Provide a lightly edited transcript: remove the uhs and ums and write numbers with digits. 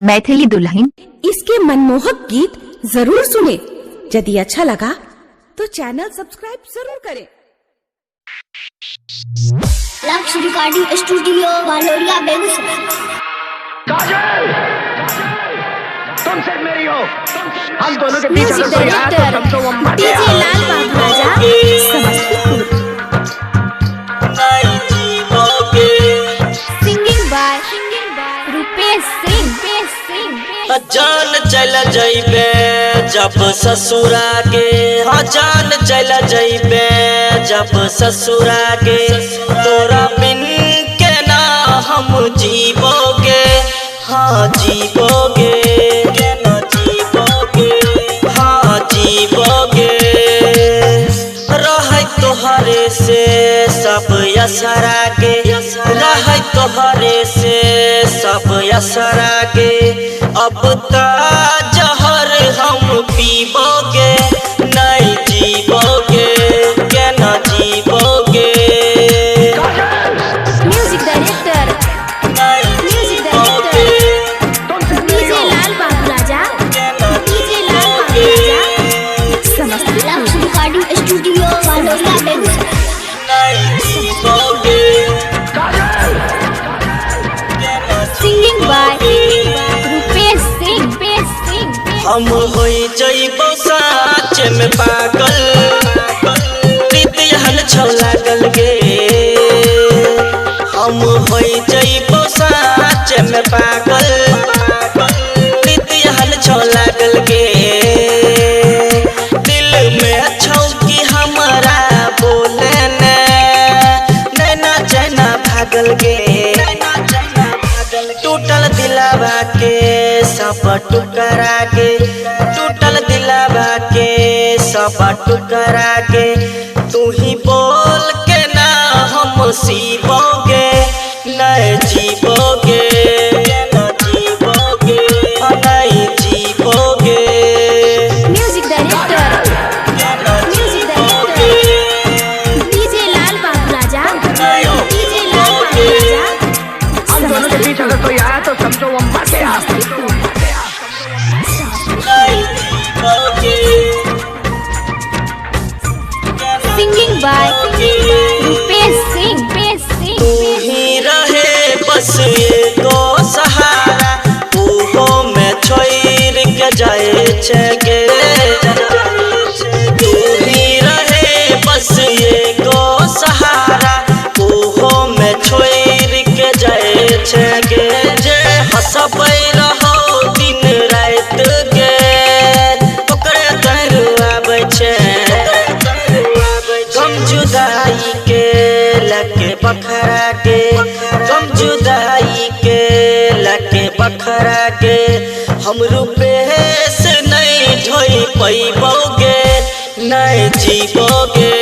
मैथिली दुल्हन। इसके मनमोहक गीत जरूर सुने। यदि अच्छा लगा तो चैनल सब्सक्राइब जरूर करें। लक्ष्य रिकॉर्डिंग स्टूडियो वालोरिया बेगूसराय। काजल, तुम सिर्फ मेरी हो। हम दोनों के बीच अगर कोई आया तो समझो वो मर गया। DJ Lal Babu Raja Samastipur. Singing by Rupesh Singh. जान चल जइबे जब ससुरा के, हाँ जान चल जइबे जब ससुरा के, तोरा बिन के ना हम जीवोगे, हाँ जीवोगे, के ना जीवोगे, हाँ जीवोगे। रह तोहरे से सब यसरा के, रह तोहरे से सब यसरा के, अब ता जहर हम पीबोगे, नहीं जीवोगे, के ना जीवोगे। Music director DJ Lal Babu Raja Samastipur. Lakshya recording studio Valoriya Begusarai. नहीं जीवोगे। Singing by Rupesh Singh. हम होई जइबो साँच में पागल, प्रीत यहन छौ लागल गे। हम होई जइबो साँच में पागल, प्रीत यहन छौ लागल गे। दिल में छौ कि हमरा बोले ने, नैना चैना भागल गे। टूटल दिलावा के सब टुकड़ा के, टूटल दिलावा के सब टुकड़ा के, तू ही बोल के ना हम सीबोगे, नहीं जीवोगे, ना जीवोगे, नहीं जीवोगे। Music director DJ Lal Babu राजा हम दोनों के बीच अगर कोई आया तो समझो वो मर गया। Singing by Rupesh Singh. तू ही रहे बस एगो सहारा, उहो में छोड़ के जाए छे। तू ही रहे बस एगो सहारा, उहो में छोड़ के जाए छे। जे हंसबै रहो दिन रात के, ओकरे घर आबै छे। गम जुदाई के लके बखरा के, गम जुदाई के लके बखरा के, हम रुपेश नहीं ढोई पैबोगे, नहीं जीवोगे।